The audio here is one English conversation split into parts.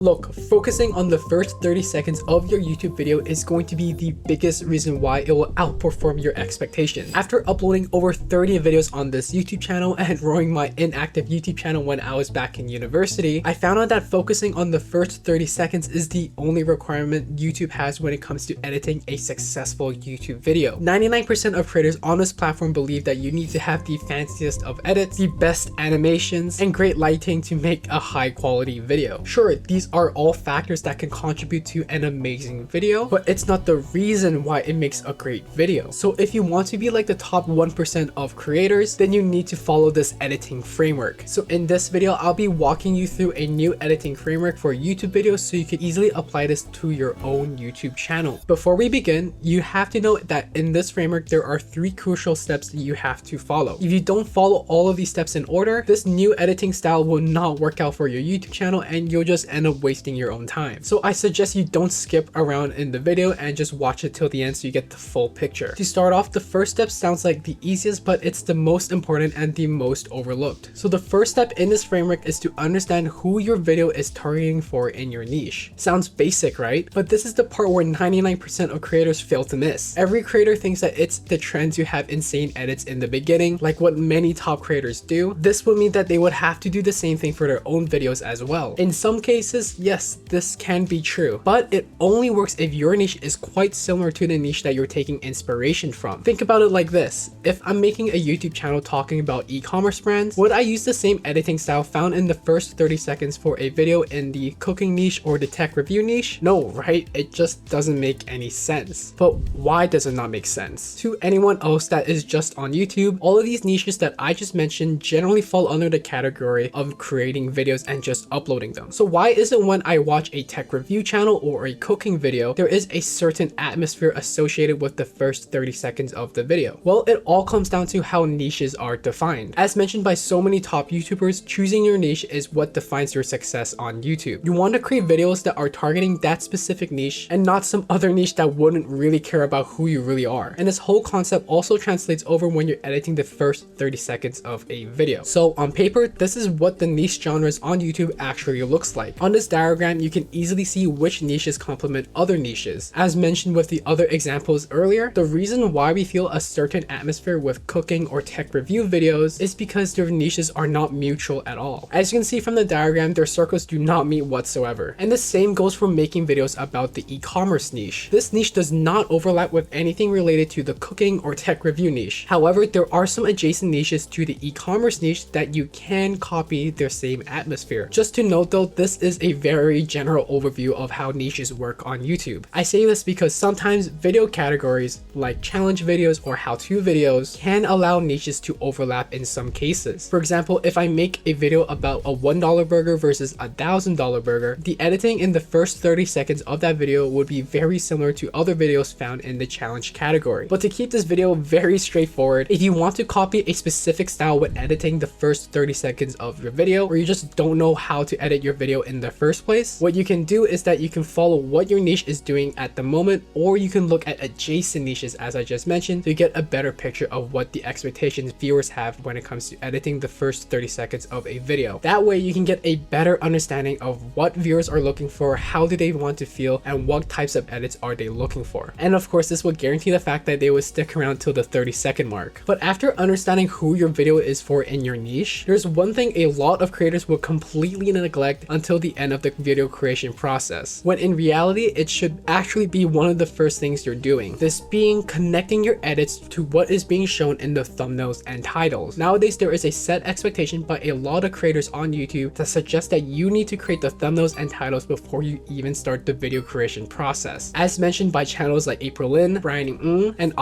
Look, focusing on the first 30 seconds of your YouTube video is going to be the biggest reason why it will outperform your expectations. After uploading over 30 videos on this YouTube channel and growing my inactive YouTube channel when I was back in university, I found out that focusing on the first 30 seconds is the only requirement YouTube has when it comes to editing a successful YouTube video. 99% of creators on this platform believe that you need to have the fanciest of edits, the best animations, and great lighting to make a high quality video. Sure, these are all factors that can contribute to an amazing video, but it's not the reason why it makes a great video. So if you want to be like the top 1% of creators, then you need to follow this editing framework. So in this video, I'll be walking you through a new editing framework for YouTube videos so you can easily apply this to your own YouTube channel. Before we begin, you have to know that in this framework, there are 3 crucial steps that you have to follow. If you don't follow all of these steps in order, this new editing style will not work out for your YouTube channel and you'll just end up wasting your own time. So I suggest you don't skip around in the video and just watch it till the end so you get the full picture. To start off, the first step sounds like the easiest, but it's the most important and the most overlooked. So the first step in this framework is to understand who your video is targeting for in your niche. Sounds basic, right? But this is the part where 99% of creators fail to miss. Every creator thinks that it's the trend to have insane edits in the beginning, like what many top creators do. This would mean that they would have to do the same thing for their own videos as well. In some cases, yes, this can be true, but it only works if your niche is quite similar to the niche that you're taking inspiration from. Think about it like this. If I'm making a YouTube channel talking about e-commerce brands, would I use the same editing style found in the first 30 seconds for a video in the cooking niche or the tech review niche? No, right? It just doesn't make any sense. But why does it not make sense? To anyone else that is just on YouTube, all of these niches that I just mentioned generally fall under the category of creating videos and just uploading them. So why is it when I watch a tech review channel or a cooking video, there is a certain atmosphere associated with the first 30 seconds of the video? Well, it all comes down to how niches are defined. As mentioned by so many top YouTubers, choosing your niche is what defines your success on YouTube. You want to create videos that are targeting that specific niche and not some other niche that wouldn't really care about who you really are. And this whole concept also translates over when you're editing the first 30 seconds of a video. So on paper, this is what the niche genres on YouTube actually looks like. On this diagram, you can easily see which niches complement other niches. As mentioned with the other examples earlier, the reason why we feel a certain atmosphere with cooking or tech review videos is because their niches are not mutual at all. As you can see from the diagram, their circles do not meet whatsoever. And the same goes for making videos about the e-commerce niche. This niche does not overlap with anything related to the cooking or tech review niche. However, there are some adjacent niches to the e-commerce niche that you can copy their same atmosphere. Just to note though, this is a very general overview of how niches work on YouTube. I say this because sometimes video categories like challenge videos or how-to videos can allow niches to overlap in some cases. For example, if I make a video about a $1 burger versus a $1,000 burger, the editing in the first 30 seconds of that video would be very similar to other videos found in the challenge category. But to keep this video very straightforward, if you want to copy a specific style when editing the first 30 seconds of your video, or you just don't know how to edit your video in the first place, what you can do is that you can follow what your niche is doing at the moment, or you can look at adjacent niches as I just mentioned to get a better picture of what the expectations viewers have when it comes to editing the first 30 seconds of a video. That way you can get a better understanding of what viewers are looking for, how do they want to feel, and what types of edits are they looking for. And of course, this will guarantee the fact that they will stick around till the 30-second mark. But after understanding who your video is for in your niche, there's one thing a lot of creators will completely neglect until the end of the video creation process, when in reality it should actually be one of the first things you're doing. This being connecting your edits to what is being shown in the thumbnails and titles. Nowadays there is a set expectation by a lot of creators on YouTube that suggests that you need to create the thumbnails and titles before you even start the video creation process, as mentioned by channels like Aprilynne, Bryan, and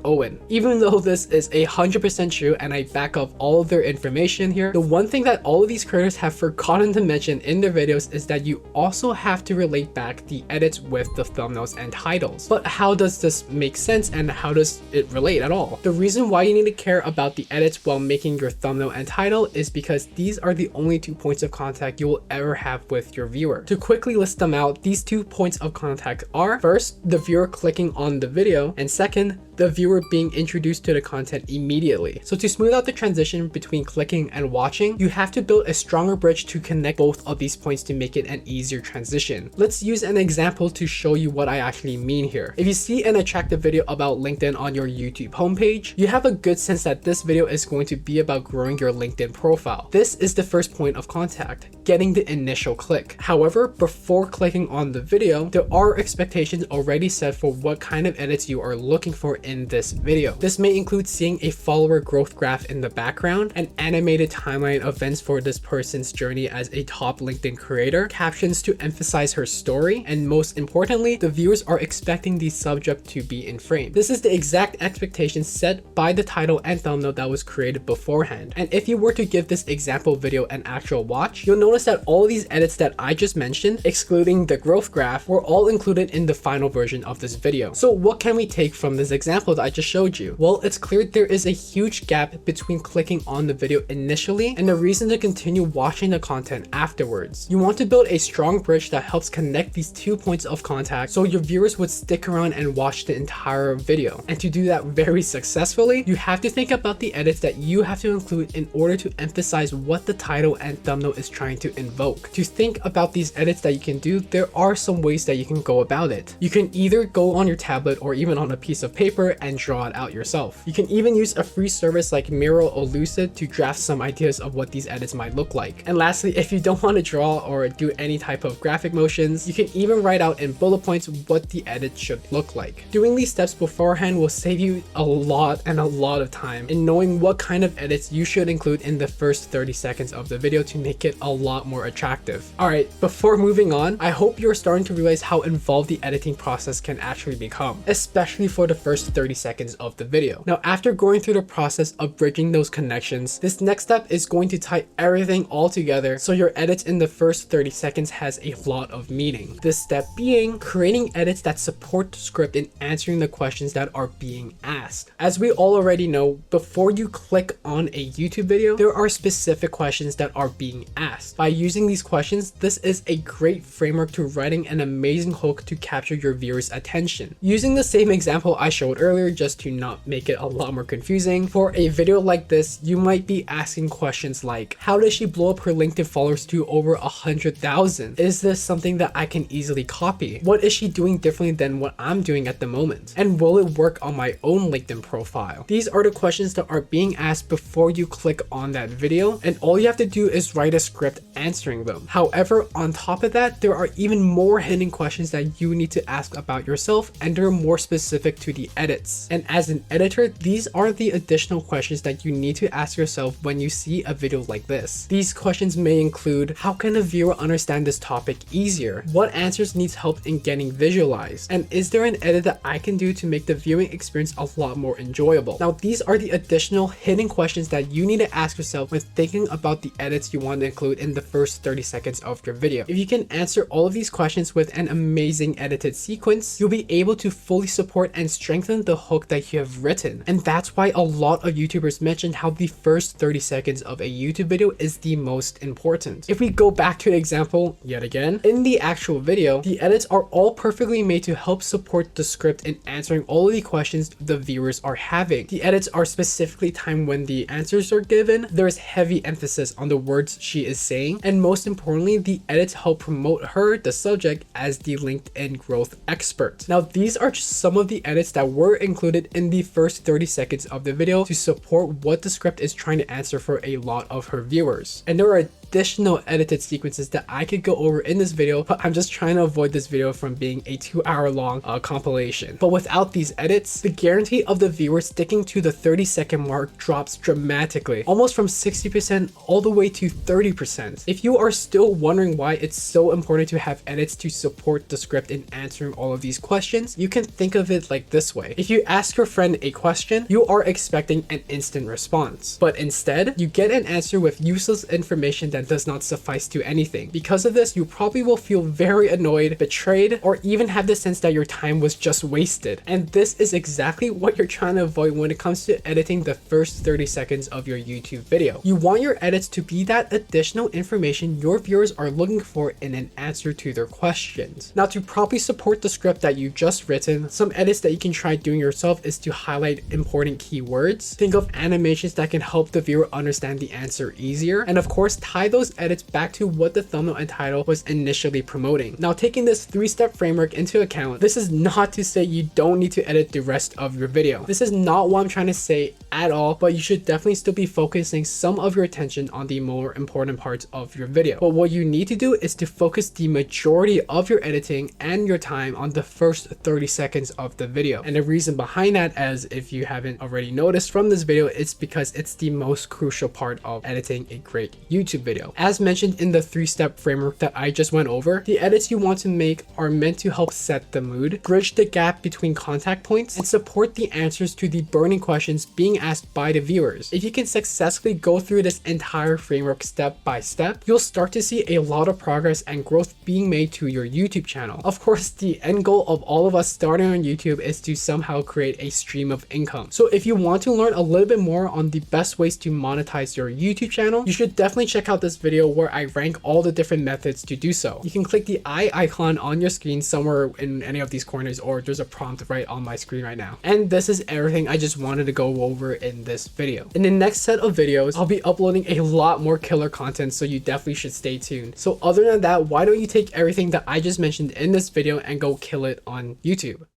Owen. Even though this is 100% true and I back up all of their information here, the one thing that all of these creators have forgotten to mention in their videos is that you also have to relate back the edits with the thumbnails and titles. But how does this make sense and how does it relate at all? The reason why you need to care about the edits while making your thumbnail and title is because these are the only 2 points of contact you will ever have with your viewer. To quickly list them out, these 2 points of contact are: first, the viewer clicking on the video, and second, the viewer being introduced to the content immediately. So to smooth out the transition between clicking and watching, you have to build a stronger bridge to connect both of these points to make it an easier transition. Let's use an example to show you what I actually mean here. If you see an attractive video about LinkedIn on your YouTube homepage, you have a good sense that this video is going to be about growing your LinkedIn profile. This is the first point of contact, getting the initial click. However, before clicking on the video, there are expectations already set for what kind of edits you are looking for in this video. This may include seeing a follower growth graph in the background, an animated timeline of events for this person's journey as a top LinkedIn creator, captions to emphasize her story, and most importantly, the viewers are expecting the subject to be in frame. This is the exact expectation set by the title and thumbnail that was created beforehand. And if you were to give this example video an actual watch, you'll notice that all these edits that I just mentioned, excluding the growth graph, were all included in the final version of this video. So what can we take from this example that I just showed you? Well, it's clear there is a huge gap between clicking on the video initially and the reason to continue watching the content afterwards. You want to build a strong bridge that helps connect these 2 points of contact so your viewers would stick around and watch the entire video. And to do that very successfully, you have to think about the edits that you have to include in order to emphasize what the title and thumbnail is trying to invoke. To think about these edits that you can do, there are some ways that you can go about it. You can either go on your tablet or even on a piece of paper and draw it out yourself. You can even use a free service like Miro or Lucid to draft some ideas of what these edits might look like. And lastly, if you don't want to draw or do any type of graphic motions, you can even write out in bullet points what the edit should look like. Doing these steps beforehand will save you a lot of time in knowing what kind of edits you should include in the first 30 seconds of the video to make it a lot more attractive. Alright, before moving on, I hope you're starting to realize how involved the editing process can actually become, especially for the first 30 seconds of the video. Now, after going through the process of bridging those connections, this next step is going to tie everything all together so your edits in the first 30 seconds has a lot of meaning. This step being creating edits that support the script in answering the questions that are being asked. As we all already know, before you click on a YouTube video, there are specific questions that are being asked. By using these questions, this is a great framework to writing an amazing hook to capture your viewers' attention. Using the same example I showed earlier, just to not make it a lot more confusing, for a video like this, you might be asking questions like, how does she blow up her LinkedIn followers to over 100,000? Is this something that I can easily copy? What is she doing differently than what I'm doing at the moment? And will it work on my own LinkedIn profile? These are the questions that are being asked before you click on that video, and all you have to do is write a script answering them. However, on top of that, there are even more hidden questions that you need to ask about yourself, and they're more specific to the edits. And as an editor, these are the additional questions that you need to ask yourself when you see a video like this. These questions may include, how can a viewer understand this topic easier? What answers needs help in getting visualized? And is there an edit that I can do to make the viewing experience a lot more enjoyable? Now, these are the additional hidden questions that you need to ask yourself when thinking about the edits you want to include in the first 30 seconds of your video. If you can answer all of these questions with an amazing edited sequence, you'll be able to fully support and strengthen the hook that you have written. And that's why a lot of YouTubers mention how the first 30 seconds of a YouTube video is the most important. If we go back to the example yet again, in the actual video, the edits are all perfectly made to help support the script in answering all of the questions the viewers are having. The edits are specifically timed when the answers are given. There is heavy emphasis on the words she is saying, and most importantly, the edits help promote her, the subject, as the LinkedIn growth expert. Now, these are just some of the edits that were included in the first 30 seconds of the video to support what the script is trying to answer for a lot of her viewers. And there are additional edited sequences that I could go over in this video, but I'm just trying to avoid this video from being a 2-hour long compilation. But without these edits, the guarantee of the viewer sticking to the 30-second mark drops dramatically, almost from 60% all the way to 30%. If you are still wondering why it's so important to have edits to support the script in answering all of these questions, you can think of it like this way. If you ask your friend a question, you are expecting an instant response, but instead you get an answer with useless information that does not suffice to anything. Because of this, you probably will feel very annoyed, betrayed, or even have the sense that your time was just wasted. And this is exactly what you're trying to avoid when it comes to editing the first 30 seconds of your YouTube video. You want your edits to be that additional information your viewers are looking for in an answer to their questions. Now, to properly support the script that you just written, some edits that you can try doing doing yourself is to highlight important keywords, think of animations that can help the viewer understand the answer easier, and of course tie those edits back to what the thumbnail and title was initially promoting. Now, taking this 3-step framework into account, this is not to say you don't need to edit the rest of your video. This is not what I'm trying to say at all, but you should definitely still be focusing some of your attention on the more important parts of your video. But what you need to do is to focus the majority of your editing and your time on the first 30 seconds of the video. And the reason behind that, as if you haven't already noticed from this video, it's because it's the most crucial part of editing a great YouTube video. As mentioned in the 3-step framework that I just went over, the edits you want to make are meant to help set the mood, bridge the gap between contact points, and support the answers to the burning questions being asked by the viewers. If you can successfully go through this entire framework step by step, you'll start to see a lot of progress and growth being made to your YouTube channel. Of course, the end goal of all of us starting on YouTube is to somehow create a stream of income. So if you want to learn a little bit more on the best ways to monetize your YouTube channel, you should definitely check out this video where I rank all the different methods to do so. You can click the eye icon on your screen somewhere in any of these corners, or there's a prompt right on my screen right now. And this is everything I just wanted to go over in this video. In the next set of videos, I'll be uploading a lot more killer content, so you definitely should stay tuned. So other than that, why don't you take everything that I just mentioned in this video and go kill it on YouTube?